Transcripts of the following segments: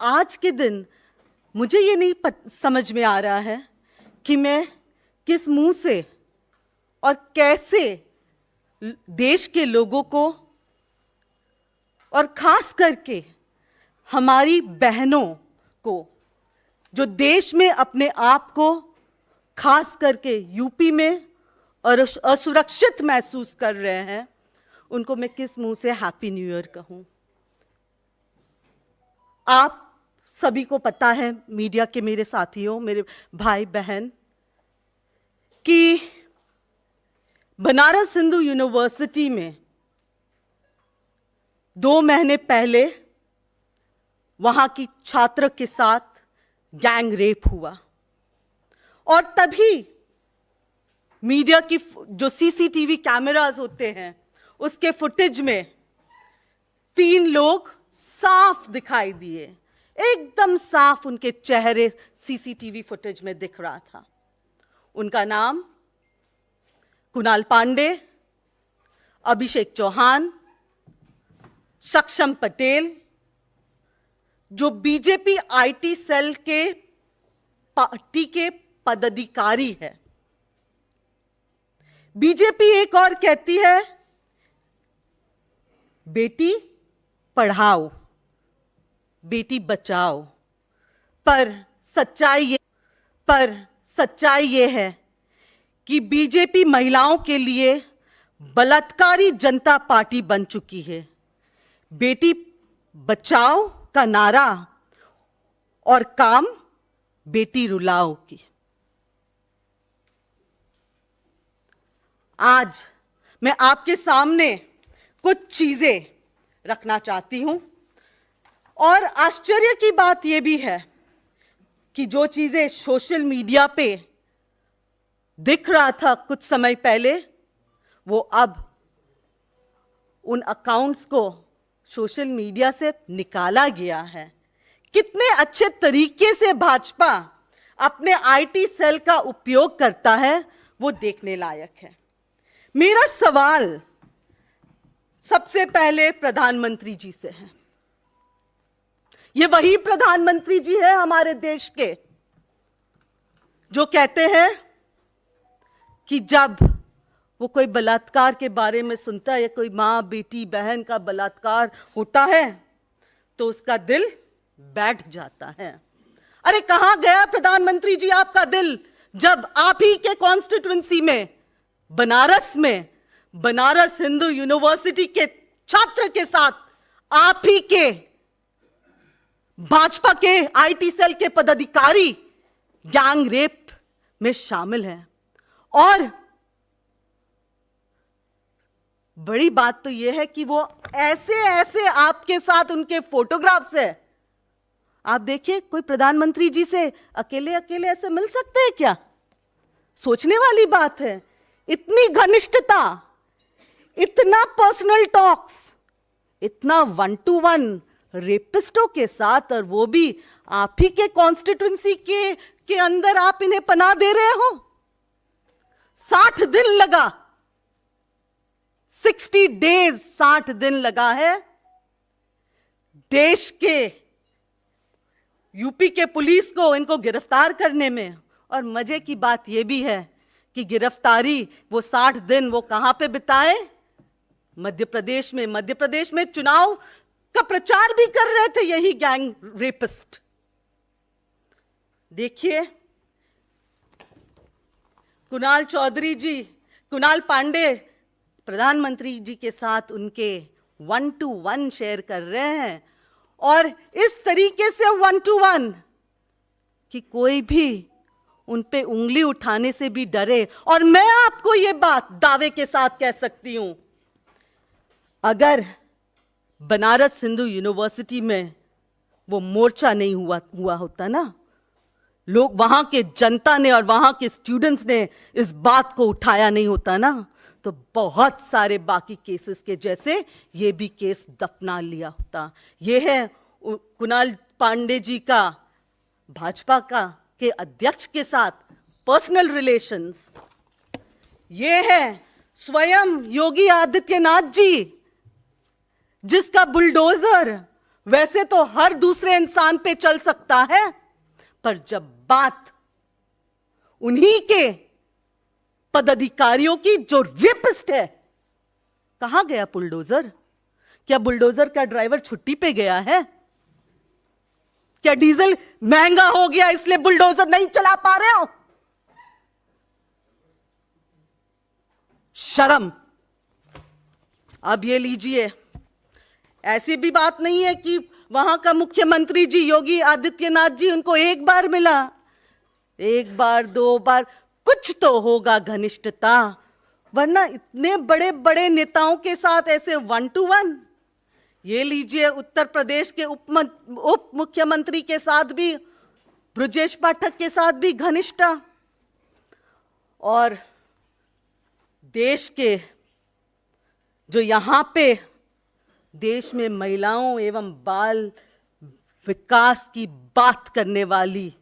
आज के दिन मुझे ये नहीं समझ में आ रहा है कि मैं किस मुंह से और कैसे देश के लोगों को और खास करके हमारी बहनों को जो देश में अपने आप को खास करके यूपी में और असुरक्षित महसूस कर रहे हैं, उनको मैं किस मुंह से हैप्पी न्यू ईयर कहूं। आप सभी को पता है, मीडिया के मेरे साथियों, मेरे भाई बहन, कि बनारस हिंदू यूनिवर्सिटी में 2 महीने पहले वहां की छात्र के साथ गैंग रेप हुआ और तभी मीडिया की जो सीसीटीवी कैमरास होते हैं उसके फुटेज में 3 लोग साफ दिखाई दिए, एकदम साफ उनके चेहरे सीसीटीवी फुटेज में दिख रहा था। उनका नाम कुणाल पांडे, अभिषेक चौहान, सक्षम पटेल, जो बीजेपी आईटी सेल के पार्टी के पदाधिकारी है। बीजेपी एक और कहती है बेटी पढ़ाओ, बेटी बचाओ, पर सच्चाई ये है कि बीजेपी महिलाओं के लिए बलात्कारी जनता पार्टी बन चुकी है। बेटी बचाओ का नारा और काम बेटी रुलाओ की। आज मैं आपके सामने कुछ चीजें रखना चाहती हूं और आश्चर्य की बात यह भी है कि जो चीजें सोशल मीडिया पे दिख रहा था कुछ समय पहले, वो अब उन अकाउंट्स को सोशल मीडिया से निकाला गया है। कितने अच्छे तरीके से भाजपा अपने आईटी सेल का उपयोग करता है, वो देखने लायक है। मेरा सवाल सबसे पहले प्रधानमंत्री जी से है। ये वही प्रधानमंत्री जी है हमारे देश के जो कहते हैं कि जब वो कोई बलात्कार के बारे में सुनता है या कोई माँ बेटी बहन का बलात्कार होता है तो उसका दिल बैठ जाता है। अरे कहां गया प्रधानमंत्री जी आपका दिल, जब आप ही के कॉन्स्टिट्यूएंसी में बनारस हिंदू यूनिवर्सिटी के छात्र के साथ आप ही के भाजपा के आईटी सेल के पदाधिकारी गैंग रेप में शामिल हैं। और बड़ी बात तो यह है कि वो ऐसे आपके साथ उनके फोटोग्राफ्स है। आप देखिए, कोई प्रधानमंत्री जी से अकेले ऐसे मिल सकते हैं क्या? सोचने वाली बात है। इतनी घनिष्ठता, इतना पर्सनल टॉक्स, इतना 1-to-1 रेपिस्टों के साथ, और वो भी आप ही के कॉन्स्टिट्यूएंसी के अंदर आप इन्हें पनाह दे रहे हो। 60 दिन लगा, 60 डेज, 60 दिन लगा है देश के यूपी के पुलिस को इनको गिरफ्तार करने में। और मजे की बात यह भी है कि गिरफ्तारी वो 60 दिन वो कहां पे बिताए? मध्य प्रदेश में चुनाव का प्रचार भी कर रहे थे यही गैंग रेपिस्ट। देखिए, कुणाल पांडे प्रधानमंत्री जी के साथ उनके 1-to-1 शेयर कर रहे हैं, और इस तरीके से 1-to-1 कि कोई भी उन पे उंगली उठाने से भी डरे। और मैं आपको ये बात दावे के साथ कह सकती हूं, अगर बनारस हिंदू यूनिवर्सिटी में वो मोर्चा नहीं हुआ होता ना, लोग वहां के जनता ने और वहां के स्टूडेंट्स ने इस बात को उठाया नहीं होता ना, तो बहुत सारे बाकी केसेस के जैसे ये भी केस दफना लिया होता। ये है कुणाल पांडे जी का भाजपा के अध्यक्ष के साथ पर्सनल रिलेशंस। ये है स्वयं योगी आदित्यनाथ जी, जिसका बुलडोजर वैसे तो हर दूसरे इंसान पे चल सकता है, पर जब बात उन्हीं के पदाधिकारियों की जो रेपिस्ट है, कहां गया बुलडोजर? क्या बुलडोजर का ड्राइवर छुट्टी पे गया है? क्या डीजल महंगा हो गया इसलिए बुलडोजर नहीं चला पा रहे हो? शर्म। अब ये लीजिए, ऐसी भी बात नहीं है कि वहां का मुख्यमंत्री जी योगी आदित्यनाथ जी उनको एक बार मिला, एक बार दो बार, कुछ तो होगा घनिष्ठता, वरना इतने बड़े बड़े नेताओं के साथ ऐसे 1 to 1। ये लीजिए, उत्तर प्रदेश के उप मुख्यमंत्री के साथ भी, ब्रजेश पाठक के साथ भी घनिष्ठता, और देश के जो यहां पे देश में महिलाओं एवं बाल विकास की बात करने वाली,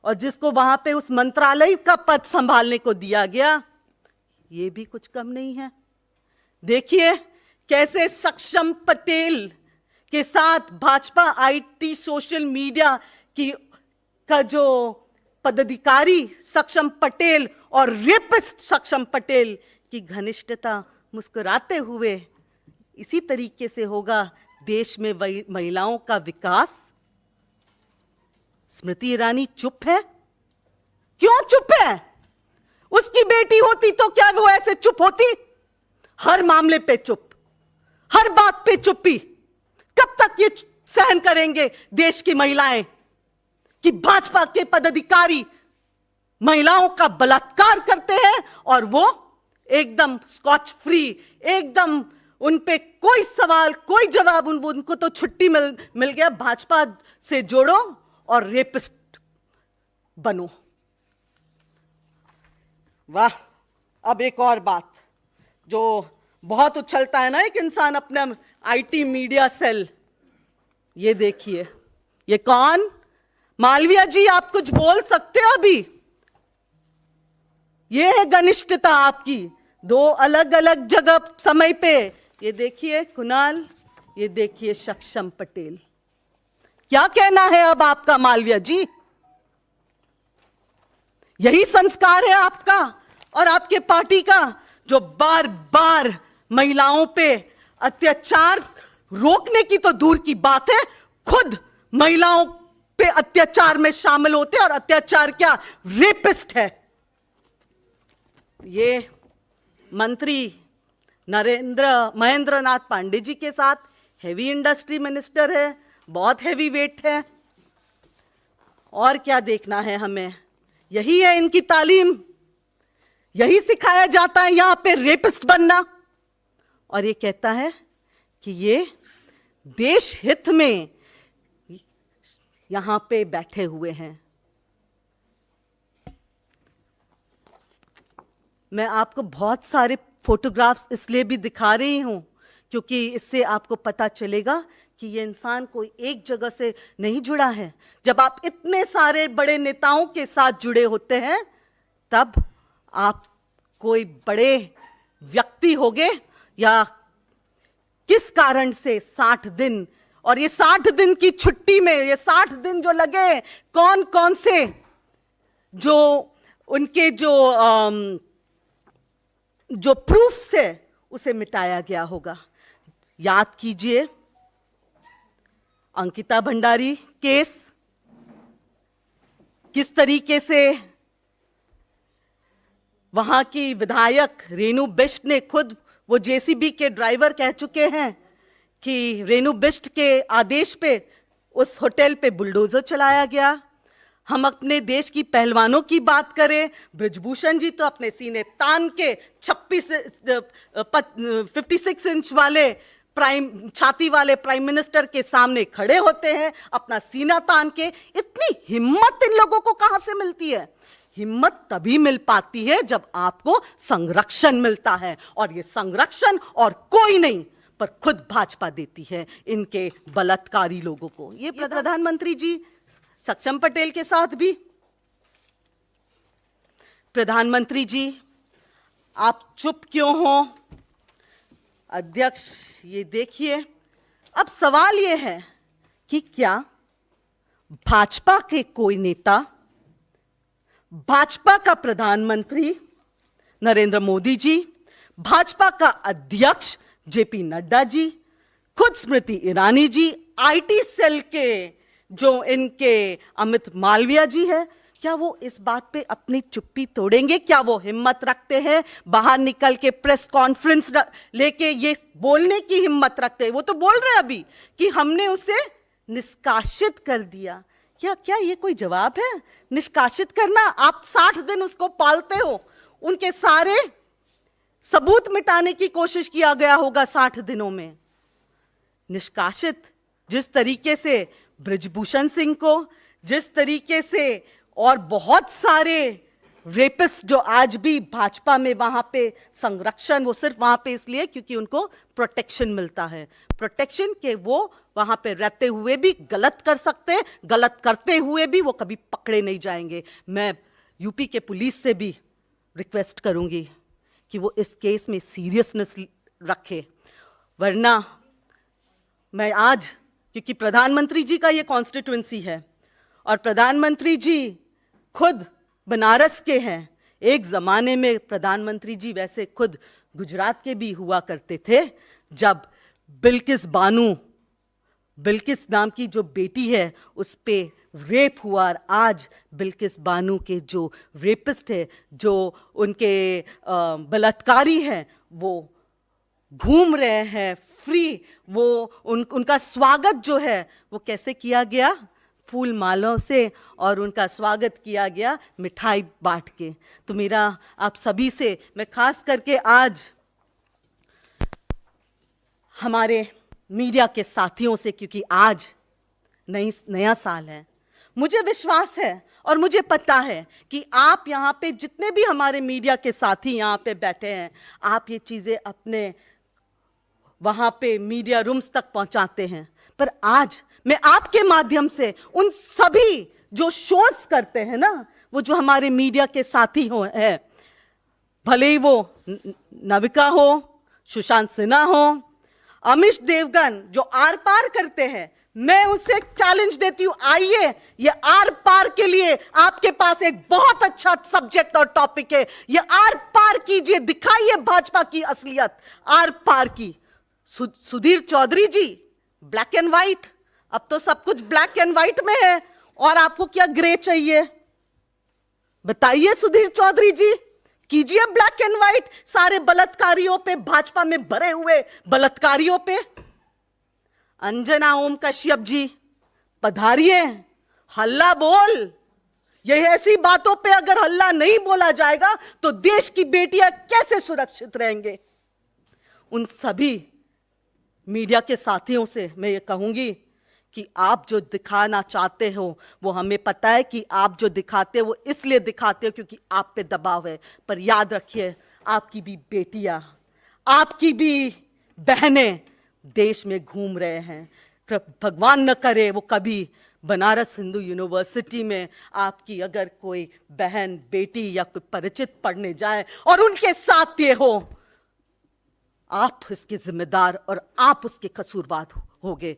और जिसको वहां पे उस मंत्रालय का पद संभालने को दिया गया, ये भी कुछ कम नहीं है। देखिए कैसे सक्षम पटेल के साथ भाजपा आईटी सोशल मीडिया का जो पदाधिकारी सक्षम पटेल और रेपिस्ट सक्षम पटेल की घनिष्ठता मुस्कुराते हुए, इसी तरीके से होगा देश में महिलाओं का विकास। स्मृति ईरानी चुप है। क्यों चुप है? उसकी बेटी होती तो क्या वो ऐसे चुप होती? हर मामले पे चुप, हर बात पे चुप्पी। कब तक ये सहन करेंगे देश की महिलाएं कि भाजपा के पदाधिकारी महिलाओं का बलात्कार करते हैं और वो एकदम स्कॉच फ्री, एकदम उन पे कोई सवाल कोई जवाब, उनको तो छुट्टी मिल गया, भाजपा से जोड़ो और रेपिस्ट बनो। वाह। अब एक और बात जो बहुत उछलता है ना एक इंसान अपना आईटी मीडिया सेल, ये देखिए, ये कौन? मालविया जी, आप कुछ बोल सकते हो अभी? ये है घनिष्ठता आपकी, दो अलग अलग जगह समय पे। ये देखिए कुणाल, ये देखिए सक्षम पटेल। क्या कहना है अब आपका मालविया जी? यही संस्कार है आपका और आपके पार्टी का, जो बार बार महिलाओं पे अत्याचार रोकने की तो दूर की बात है, खुद महिलाओं पे अत्याचार में शामिल होते, और अत्याचार क्या, रेपिस्ट है। ये मंत्री महेंद्रनाथ पांडे जी के साथ हेवी इंडस्ट्री मिनिस्टर है, बहुत हेवी वेट है। और क्या देखना है हमें? यही है इनकी तालीम, यही सिखाया जाता है यहां पे रेपिस्ट बनना। और ये कहता है कि ये देश हित में यहां पे बैठे हुए हैं। मैं आपको बहुत सारे फोटोग्राफ्स इसलिए भी दिखा रही हूं क्योंकि इससे आपको पता चलेगा कि ये इंसान कोई एक जगह से नहीं जुड़ा है। जब आप इतने सारे बड़े नेताओं के साथ जुड़े होते हैं, तब आप कोई बड़े व्यक्ति होगे, या किस कारण से 60 दिन, और ये 60 दिन की छुट्टी में, ये 60 दिन जो लगे, कौन कौन से जो उनके जो प्रूफ से उसे मिटाया गया होगा। याद कीजिए अंकिता भंडारी केस, किस तरीके से वहां की विधायक रेणु बिष्ट ने खुद, वो जेसीबी के ड्राइवर कह चुके हैं कि रेणु बिष्ट के आदेश पे उस होटल पे बुलडोजर चलाया गया। हम अपने देश की पहलवानों की बात करें, बृजभूषण जी तो अपने सीने तान के 56 इंच वाले छाती वाले प्राइम मिनिस्टर के सामने खड़े होते हैं, अपना सीना तान के। इतनी हिम्मत इन लोगों को कहां से मिलती है? हिम्मत तभी मिल पाती है जब आपको संरक्षण मिलता है, और ये संरक्षण और कोई नहीं पर खुद भाजपा देती है इनके बलात्कारी लोगों को। ये प्रधानमंत्री जी सक्षम पटेल के साथ भी। प्रधानमंत्री जी आप चुप क्यों हो? अध्यक्ष ये देखिए, अब सवाल ये है कि क्या भाजपा के कोई नेता, भाजपा का प्रधानमंत्री नरेंद्र मोदी जी, भाजपा का अध्यक्ष जेपी नड्डा जी, खुद स्मृति ईरानी जी, आईटी सेल के जो इनके अमित मालविया जी है, क्या वो इस बात पे अपनी चुप्पी तोड़ेंगे? क्या वो हिम्मत रखते हैं बाहर निकल के प्रेस कॉन्फ्रेंस लेके ये बोलने की हिम्मत रखते हैं? वो तो बोल रहे हैं अभी कि हमने उसे निष्कासित कर दिया। क्या ये कोई जवाब है? निष्कासित करना? आप 60 दिन उसको पालते हो, उनके सारे सबूत मिटाने की कोशिश किया गया होगा 60 दिनों में। निष्कासित जिस तरीके से ब्रिजभूषण सिंह को, जिस तरीके से और बहुत सारे रेपिस्ट जो आज भी भाजपा में वहां पे संरक्षण, वो सिर्फ वहां पे इसलिए क्योंकि उनको प्रोटेक्शन मिलता है, प्रोटेक्शन के वो वहां पे रहते हुए भी गलत कर सकते हैं, गलत करते हुए भी वो कभी पकड़े नहीं जाएंगे। मैं यूपी के पुलिस से भी रिक्वेस्ट करूंगी कि वो इस केस में सीरियसनेस रखे, वरना मैं आज, क्योंकि प्रधानमंत्री जी का ये कॉन्स्टिट्यूएंसी है और प्रधानमंत्री जी खुद बनारस के हैं, एक जमाने में प्रधानमंत्री जी वैसे खुद गुजरात के भी हुआ करते थे, जब बिल्किस नाम की जो बेटी है उस पे रेप हुआ, और आज बिल्किस बानो के जो रेपिस्ट है, जो उनके बलात्कारी हैं, वो घूम रहे हैं फ्री। वो उनका स्वागत जो है वो कैसे किया गया? फूल मालों से, और उनका स्वागत किया गया मिठाई बांट के। तो मेरा आप सभी से, मैं खास करके आज हमारे मीडिया के साथियों से, क्योंकि आज नया साल है, मुझे विश्वास है और मुझे पता है कि आप यहाँ पे जितने भी हमारे मीडिया के साथी यहाँ पे बैठे हैं, आप ये चीज़ें अपने वहाँ पे मीडिया रूम्स तक पहुँचाते हैं। पर आज मैं आपके माध्यम से उन सभी जो शोज करते हैं ना, वो जो हमारे मीडिया के साथी हो है, भले ही वो नविका हो, सुशांत सिन्हा हो, अमिश देवगन, जो आर पार करते हैं, मैं उनसे चैलेंज देती हूं, आइए, ये आर पार के लिए आपके पास एक बहुत अच्छा सब्जेक्ट और टॉपिक है, ये आर पार कीजिए, दिखाइए भाजपा की असलियत आर पार की। सुधीर चौधरी जी, ब्लैक एंड व्हाइट, अब तो सब कुछ ब्लैक एंड व्हाइट में है, और आपको क्या ग्रे चाहिए? बताइए सुधीर चौधरी जी, कीजिए ब्लैक एंड व्हाइट सारे बलात्कारियों पे, भाजपा में भरे हुए बलात्कारियों पे। अंजना ओम कश्यप जी, पधारिए, हल्ला बोल। यह ऐसी बातों पे अगर हल्ला नहीं बोला जाएगा तो देश की बेटियां कैसे सुरक्षित रहेंगे? उन सभी मीडिया के साथियों से मैं ये कहूंगी कि आप जो दिखाना चाहते हो, वो हमें पता है कि आप जो दिखाते हो वो इसलिए दिखाते हो क्योंकि आप पे दबाव है। पर याद रखिए, आपकी भी बेटियां, आपकी भी बहनें देश में घूम रहे हैं। भगवान न करे वो कभी बनारस हिंदू यूनिवर्सिटी में आपकी अगर कोई बहन, बेटी या कोई परिचित पढ़ने जाए और उनके साथ ये हो, आप इसके जिम्मेदार और आप उसके कसूरवार होगे।